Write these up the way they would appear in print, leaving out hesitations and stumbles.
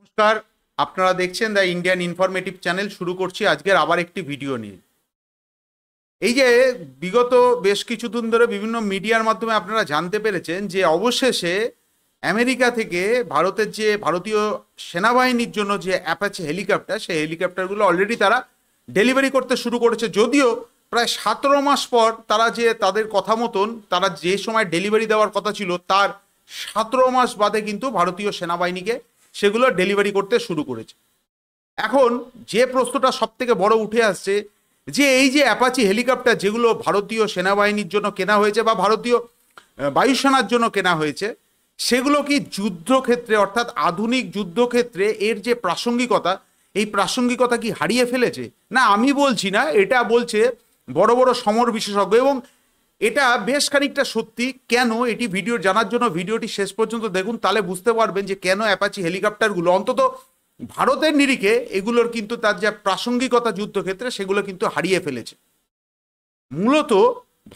নমস্কার। আপনারা দেখছেন দ্য ইন্ডিয়ান ইনফরমেটিভ চ্যানেল। শুরু করছি আজকের আবার একটি ভিডিও নিয়ে। এই যে বিগত বেশ কিছুদিন ধরে বিভিন্ন মিডিয়ার মাধ্যমে আপনারা জানতে পেরেছেন যে অবশেষে আমেরিকা থেকে ভারতের যে ভারতীয় সেনাবাহিনীর জন্য যে অ্যাপাচি হেলিকপ্টার, সেই হেলিকপ্টারগুলো অলরেডি তারা ডেলিভারি করতে শুরু করেছে। যদিও প্রায় 17 মাস পর তারা যে তাদের কথা মতন তারা যে সময় ডেলিভারি দেওয়ার কথা ছিল তার 17 মাস বাদে কিন্তু ভারতীয় সেনাবাহিনীকে সেগুলো ডেলিভারি করতে শুরু করেছে। এখন যে প্রশ্নটা সব থেকে বড় উঠে আসছে যে এই যে অ্যাপাচি হেলিকপ্টার যেগুলো ভারতীয় সেনাবাহিনীর জন্য কেনা হয়েছে বা ভারতীয় বায়ুসেনার জন্য কেনা হয়েছে, সেগুলো কি যুদ্ধক্ষেত্রে অর্থাৎ আধুনিক যুদ্ধক্ষেত্রে এর যে প্রাসঙ্গিকতা, এই প্রাসঙ্গিকতা কি হারিয়ে ফেলেছে? না, আমি বলছি না, এটা বলছে বড় বড় সমর বিশেষজ্ঞ। এবং এটা বেশ খানিকটা সত্যি। কেন? এটি ভিডিও জানার জন্য ভিডিওটি শেষ পর্যন্ত দেখুন, তাহলে বুঝতে পারবেন যে কেন অ্যাপাচি হেলিকপ্টারগুলো অন্তত ভারতের নিরিখে এগুলোর কিন্তু তার যে প্রাসঙ্গিকতা যুদ্ধক্ষেত্রে সেগুলো কিন্তু হারিয়ে ফেলেছে। মূলত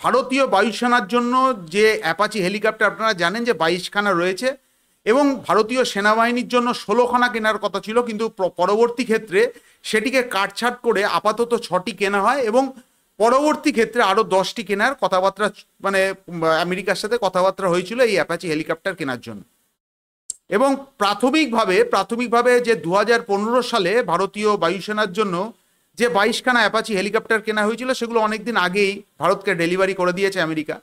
ভারতীয় বায়ুসেনার জন্য যে অ্যাপাচি হেলিকপ্টার আপনারা জানেন যে 22খানা রয়েছে এবং ভারতীয় সেনাবাহিনীর জন্য 16খানা কেনার কথা ছিল, কিন্তু পরবর্তী ক্ষেত্রে সেটিকে কাটছাট করে আপাতত 6টি কেনা হয় এবং পরবর্তী ক্ষেত্রে আরও 10টি কেনার কথাবার্তা মানে আমেরিকার সাথে কথাবার্তা হয়েছিল এই অ্যাপাচি হেলিকপ্টার কেনার জন্য। এবং প্রাথমিকভাবে যে 2015 সালে ভারতীয় বায়ুসেনার জন্য যে 22খানা অ্যাপাচি হেলিকপ্টার কেনা হয়েছিল সেগুলো অনেকদিন আগেই ভারতকে ডেলিভারি করে দিয়েছে আমেরিকা।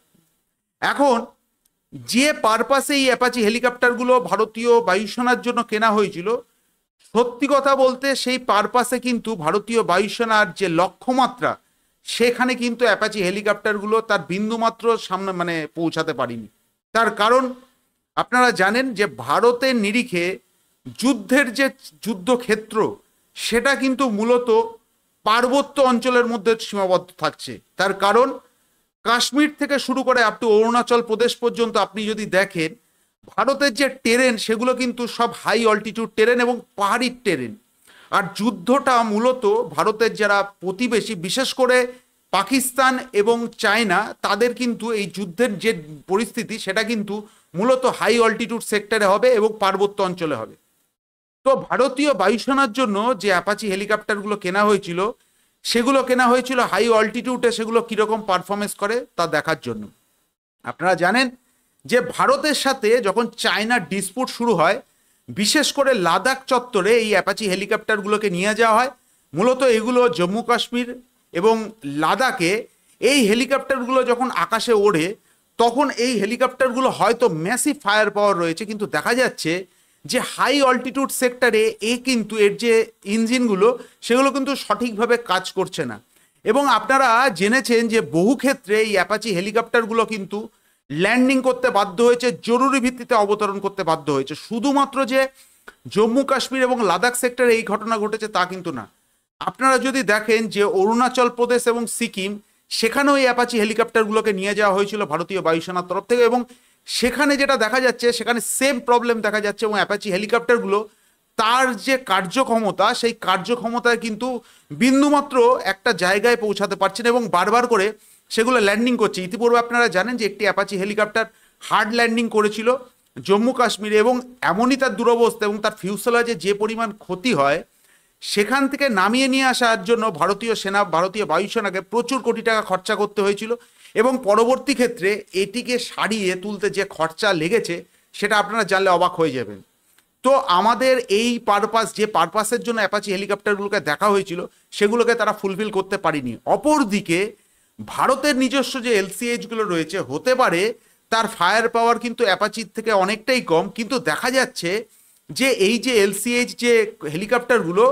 এখন যে পারপাসে এই অ্যাপাচি হেলিকপ্টারগুলো ভারতীয় বায়ুসেনার জন্য কেনা হয়েছিল, সত্যি কথা বলতে সেই পারপাসে কিন্তু ভারতীয় বায়ুসেনার যে লক্ষ্যমাত্রা সেখানে কিন্তু অ্যাপাচি হেলিকপ্টারগুলো তার বিন্দুমাত্র সামনে পৌঁছাতে পারেনি। তার কারণ আপনারা জানেন যে ভারতের নিরিখে যুদ্ধের যে যুদ্ধক্ষেত্র সেটা কিন্তু মূলত পার্বত্য অঞ্চলের মধ্যে সীমাবদ্ধ থাকছে। তার কারণ কাশ্মীর থেকে শুরু করে আপ টু অরুণাচল প্রদেশ পর্যন্ত আপনি যদি দেখেন, ভারতের যে টেরেন সেগুলো কিন্তু সব হাই অল্টিটিউড টেরেন এবং পাহাড়ি টেরেন। আর যুদ্ধটা মূলত ভারতের যারা প্রতিবেশী, বিশেষ করে পাকিস্তান এবং চায়না, তাদের কিন্তু এই যুদ্ধের যে পরিস্থিতি সেটা কিন্তু মূলত হাই অল্টিটিউড সেক্টরে হবে এবং পার্বত্য অঞ্চলে হবে। তো ভারতীয় বায়ুসেনার জন্য যে অ্যাপাচি হেলিকপ্টারগুলো কেনা হয়েছিল সেগুলো কেনা হয়েছিল হাই অল্টিটিউডে, সেগুলো কীরকম পারফরমেন্স করে তা দেখার জন্য। আপনারা জানেন যে ভারতের সাথে যখন চায়নার ডিসপুট শুরু হয়, বিশেষ করে লাদাখ চত্বরে এই অ্যাপাচি হেলিকপ্টারগুলোকে নিয়ে যাওয়া হয়। মূলত এগুলো জম্মু কাশ্মীর এবং লাদাখে এই হেলিকপ্টারগুলো যখন আকাশে ওড়ে তখন এই হেলিকপ্টারগুলো হয়তো ম্যাসিভ ফায়ার পাওয়ার রয়েছে, কিন্তু দেখা যাচ্ছে যে হাই অল্টিটিউড সেক্টরে কিন্তু এর যে ইঞ্জিনগুলো সেগুলো কিন্তু সঠিকভাবে কাজ করছে না। এবং আপনারা জেনেছেন যে বহু ক্ষেত্রে এই অ্যাপাচি হেলিকপ্টারগুলো কিন্তু ল্যান্ডিং করতে বাধ্য হয়েছে, জরুরি ভিত্তিতে অবতরণ করতে বাধ্য হয়েছে। শুধুমাত্র যে জম্মু কাশ্মীর এবং লাদাখ সেক্টরে এই ঘটনা ঘটেছে তা কিন্তু না। আপনারা যদি দেখেন যে অরুণাচল প্রদেশ এবং সিকিম, সেখানেও এই অ্যাপাচি হেলিকপ্টারগুলোকে নিয়ে যাওয়া হয়েছিল ভারতীয় বায়ুসেনার তরফ থেকে এবং সেখানে যেটা দেখা যাচ্ছে সেখানে সেম প্রবলেম দেখা যাচ্ছে এবং অ্যাপাচি হেলিকপ্টারগুলো তার যে কার্যক্ষমতা সেই কার্যক্ষমতায় কিন্তু বিন্দুমাত্র একটা জায়গায় পৌঁছাতে পারছে না এবং বারবার করে সেগুলো ল্যান্ডিং করছে। ইতিপূর্বে আপনারা জানেন যে একটি অ্যাপাচি হেলিকপ্টার হার্ড ল্যান্ডিং করেছিল জম্মু কাশ্মীরে এবং এমনই তার দুরবস্থা এবং তার ফিউসেলাজে যে পরিমাণ ক্ষতি হয়, সেখান থেকে নামিয়ে নিয়ে আসার জন্য ভারতীয় বায়ুসেনাকে প্রচুর কোটি টাকা খরচা করতে হয়েছিল এবং পরবর্তী ক্ষেত্রে এটিকে সারিয়ে তুলতে যে খরচা লেগেছে সেটা আপনারা জানলে অবাক হয়ে যাবেন। তো আমাদের এই যে পারপাসের জন্য অ্যাপাচি হেলিকপ্টারগুলোকে দেখা হয়েছিল সেগুলোকে তারা ফুলফিল করতে পারেনি। অপরদিকে ভারতের নিজস্ব যে এলসিএইচগুলো রয়েছে, হতে পারে তার ফায়ার পাওয়ার কিন্তু অ্যাপাচির থেকে অনেকটাই কম, কিন্তু দেখা যাচ্ছে যে এই যে এলসিএইচ যে হেলিকপ্টারগুলো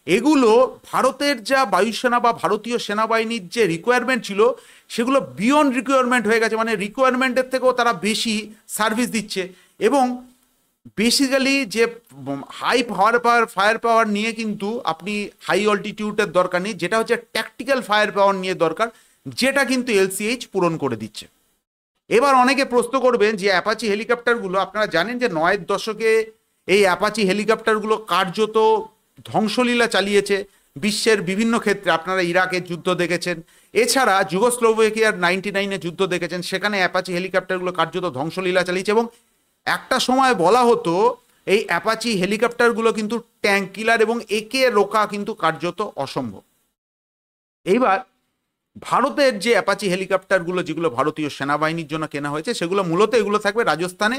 এগুলো ভারতের যা বায়ুসেনা বা ভারতীয় সেনাবাহিনীর যে রিকোয়ারমেন্ট ছিল সেগুলো বিয়ন্ড রিকোয়ারমেন্ট হয়ে গেছে, মানে রিকোয়ারমেন্টের থেকেও তারা বেশি সার্ভিস দিচ্ছে। এবং বেসিক্যালি যে হাই ফায়ার পাওয়ার নিয়ে কিন্তু আপনি হাই অল্টিটিউডের দরকার নেই, যেটা হচ্ছে ট্যাকটিক্যাল ফায়ার পাওয়ার নিয়ে দরকার, যেটা কিন্তু এলসিএইচ পূরণ করে দিচ্ছে। এবার অনেকে প্রশ্ন করবেন যে অ্যাপাচি হেলিকপ্টারগুলো, আপনারা জানেন যে 9-এর দশকে এই অ্যাপাচি হেলিকপ্টারগুলো কার্যত ধ্বংসলীলা চালিয়েছে বিশ্বের বিভিন্ন ক্ষেত্রে। আপনারা ইরাকের যুদ্ধ দেখেছেন, এছাড়া যুগোস্লোভাকিয়ার 99-এ যুদ্ধ দেখেছেন, সেখানে অ্যাপাচি হেলিকপ্টারগুলো কার্যত ধ্বংসলীলা চালিয়েছে। এবং একটা সময় বলা হতো এই অ্যাপাচি হেলিকপ্টারগুলো কিন্তু ট্যাঙ্ক কিলার এবং একে রোকা কিন্তু কার্যত অসম্ভব। এইবার ভারতের যে অ্যাপাচি হেলিকপ্টারগুলো যেগুলো ভারতীয় সেনাবাহিনীর জন্য কেনা হয়েছে, সেগুলো মূলত এগুলো থাকবে রাজস্থানে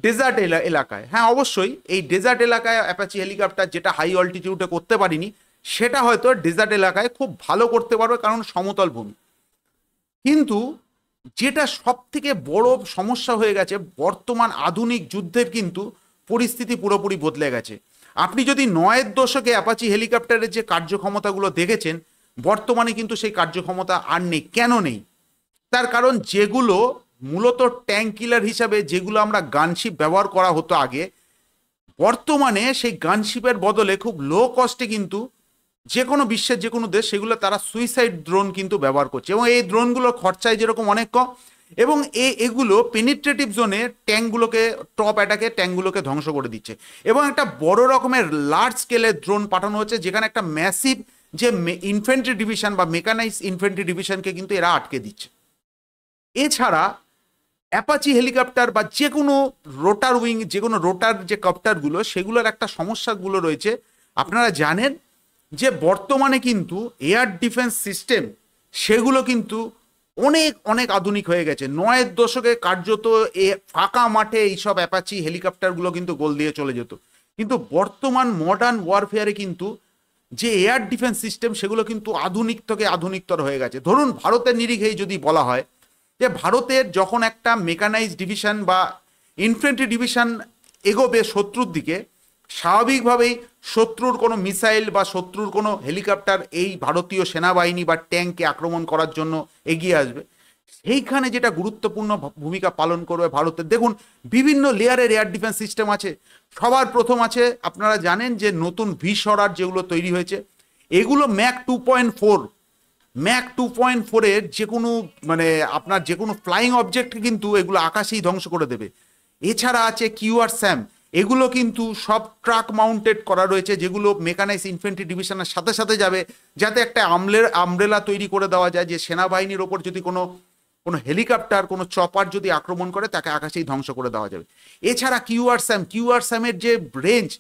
ডেজার্ট এলাকায়। হ্যাঁ, অবশ্যই এই ডেজার্ট এলাকায় অ্যাপাচি হেলিকপ্টার যেটা হাই অল্টিটিউডে করতে পারিনি, সেটা হয়তো ডেজার্ট এলাকায় খুব ভালো করতে পারবে, কারণ সমতল ভূমি। কিন্তু যেটা সব থেকে বড় সমস্যা হয়ে গেছে, বর্তমান আধুনিক যুদ্ধের কিন্তু পরিস্থিতি পুরোপুরি বদলে গেছে। আপনি যদি 9-এর দশকে অ্যাপাচি হেলিকপ্টারের যে কার্যক্ষমতাগুলো দেখেছেন, বর্তমানে কিন্তু সেই কার্যক্ষমতা আর নেই। কেন নেই? তার কারণ যেগুলো মূলত ট্যাঙ্ক কিলার হিসাবে যেগুলো আমরা গানশিপ ব্যবহার করা হতো আগে, বর্তমানে সেই গানশিপের বদলে খুব লো কস্টে কিন্তু যে কোনো বিশ্বের যে কোনো দেশ সেগুলো তারা সুইসাইড ড্রোন কিন্তু ব্যবহার করছে, এবং এই ড্রোনগুলোর খরচায় যেরকম অনেক কম, এবং এগুলো পেনিট্রেটিভ জোনে ট্যাঙ্কগুলোকে, টপ অ্যাটাকে ট্যাঙ্কগুলোকে ধ্বংস করে দিচ্ছে। এবং একটা বড় রকমের লার্জ স্কেলের ড্রোন পাঠানো হচ্ছে, যেখানে একটা ম্যাসিভ যে ইনফেন্ট্রি ডিভিশন বা মেকানাইজ ইনফেন্ট্রি ডিভিশনকে কিন্তু এরা আটকে দিচ্ছে। এছাড়া অ্যাপাচি হেলিকপ্টার বা যে কোনো রোটার উইং, যে কোনো রোটার যে কপ্টারগুলো, সেগুলোর একটা সমস্যাগুলো রয়েছে। আপনারা জানেন যে বর্তমানে কিন্তু এয়ার ডিফেন্স সিস্টেম সেগুলো কিন্তু অনেক অনেক আধুনিক হয়ে গেছে। 9-এর দশকে কার্যত ফাঁকা মাঠে এইসব অ্যাপাচি হেলিকপ্টারগুলো কিন্তু গোল দিয়ে চলে যেত, কিন্তু বর্তমান মডার্ন ওয়ারফেয়ারে কিন্তু যে এয়ার ডিফেন্স সিস্টেম সেগুলো কিন্তু আধুনিক থেকে আধুনিকতর হয়ে গেছে। ধরুন ভারতের নিরিখেই যদি বলা হয় যে ভারতের যখন একটা মেকানাইজ ডিভিশন বা ইনফ্যান্ট্রি ডিভিশন এগোবে শত্রুর দিকে, স্বাভাবিকভাবেই শত্রুর কোনো মিসাইল বা শত্রুর কোনো হেলিকপ্টার এই ভারতীয় সেনাবাহিনী বা ট্যাঙ্ককে আক্রমণ করার জন্য এগিয়ে আসবে। সেইখানে যেটা গুরুত্বপূর্ণ ভূমিকা পালন করবে ভারতের, দেখুন বিভিন্ন লেয়ারের এয়ার ডিফেন্স সিস্টেম আছে। সবার প্রথম আছে, আপনারা জানেন যে নতুন ভিসরার যেগুলো তৈরি হয়েছে, এগুলো ম্যাক 2.4-এর যে কোনো মানে আপনার যে কোনো ফ্লাইং অবজেক্টকে কিন্তু এগুলো আকাশেই ধ্বংস করে দেবে। এছাড়া আছে QRSAM, এগুলো কিন্তু সব ট্রাক মাউন্টেড করা রয়েছে, যেগুলো মেকানাইজ ইনফেন্ট্রি ডিভিশনের সাথে সাথে যাবে, যাতে একটা আমব্রেলা তৈরি করে দেওয়া যায় যে সেনাবাহিনীর ওপর যদি কোনো হেলিকপ্টার, কোনো চপার যদি আক্রমণ করে, তাকে আকাশেই ধ্বংস করে দেওয়া যাবে। এছাড়া QRSAM-এর যে রেঞ্জ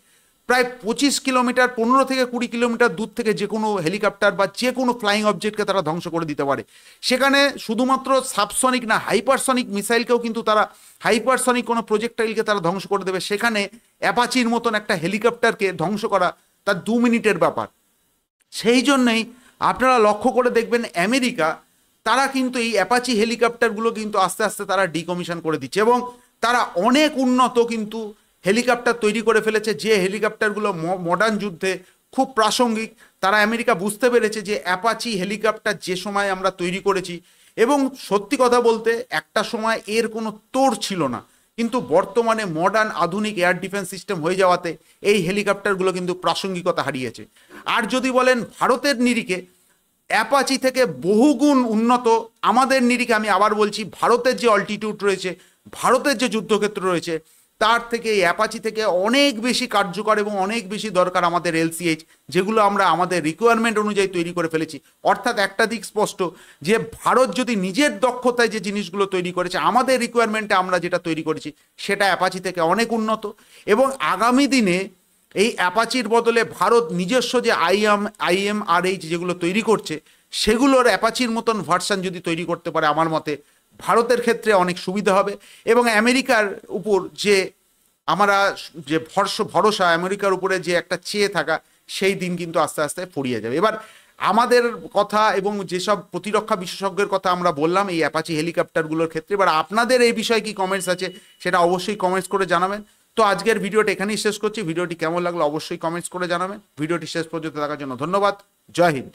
প্রায় 25 কিলোমিটার, 15 থেকে 20 কিলোমিটার দূর থেকে যে কোনো হেলিকপ্টার বা যে কোনো ফ্লাইং অবজেক্টকে তারা ধ্বংস করে দিতে পারে। সেখানে শুধুমাত্র সাবসনিক না, হাইপারসনিক মিসাইলকেও কিন্তু তারা, হাইপারসনিক কোনো প্রজেক্টাইলকে তারা ধ্বংস করে দেবে। সেখানে অ্যাপাচির মতন একটা হেলিকপ্টারকে ধ্বংস করা তার 2 মিনিটের ব্যাপার। সেই জন্যই আপনারা লক্ষ্য করে দেখবেন আমেরিকা তারা কিন্তু এই অ্যাপাচি হেলিকপ্টারগুলো কিন্তু আস্তে আস্তে তারা ডিকমিশন করে দিচ্ছে, এবং তারা অনেক উন্নত কিন্তু হেলিকপ্টার তৈরি করে ফেলেছে, যে হেলিকপ্টারগুলো মডার্ন যুদ্ধে খুব প্রাসঙ্গিক। তারা আমেরিকা বুঝতে পেরেছে যে অ্যাপাচি হেলিকপ্টার যে সময় আমরা তৈরি করেছি, এবং সত্যি কথা বলতে একটা সময় এর কোনো তোড় ছিল না, কিন্তু বর্তমানে মডার্ন আধুনিক এয়ার ডিফেন্স সিস্টেম হয়ে যাওয়াতে এই হেলিকপ্টারগুলো কিন্তু প্রাসঙ্গিকতা হারিয়েছে। আর যদি বলেন ভারতের নিরিখে অ্যাপাচি থেকে বহুগুণ উন্নত, আমাদের নিরিখে আমি আবার বলছি, ভারতের যে অল্টিটিউড রয়েছে, ভারতের যে যুদ্ধক্ষেত্র রয়েছে, তার থেকে এই অ্যাপাচি থেকে অনেক বেশি কার্যকর এবং অনেক বেশি দরকার আমাদের LCH, যেগুলো আমরা আমাদের রিকোয়ারমেন্ট অনুযায়ী তৈরি করে ফেলেছি। অর্থাৎ একটা দিক স্পষ্ট, যে ভারত যদি নিজের দক্ষতায় যে জিনিসগুলো তৈরি করেছে, আমাদের রিকোয়ারমেন্টে আমরা যেটা তৈরি করেছি, সেটা অ্যাপাচি থেকে অনেক উন্নত। এবং আগামী দিনে এই অ্যাপাচির বদলে ভারত নিজস্ব যে IMRH যেগুলো তৈরি করছে, সেগুলোর অ্যাপাচির মতন ভার্সান যদি তৈরি করতে পারে, আমার মতে ভারতের ক্ষেত্রে অনেক সুবিধা হবে। এবং আমেরিকার উপর যে আমরা যে ভরসা, আমেরিকার উপরে যে একটা চেয়ে থাকা, সেই দিন কিন্তু আস্তে আস্তে ফুরিয়ে যাবে। এবার আমাদের কথা এবং যেসব প্রতিরক্ষা বিশেষজ্ঞের কথা আমরা বললাম এই অ্যাপাচি হেলিকপ্টারগুলোর ক্ষেত্রে, এবার আপনাদের এই বিষয়ে কি কমেন্টস আছে সেটা অবশ্যই কমেন্টস করে জানাবেন। তো আজকের ভিডিওটা এখানেই শেষ করছি। ভিডিওটি কেমন লাগলো অবশ্যই কমেন্টস করে জানাবেন। ভিডিওটি শেষ পর্যন্ত দেখার জন্য ধন্যবাদ। জয় হিন্দ।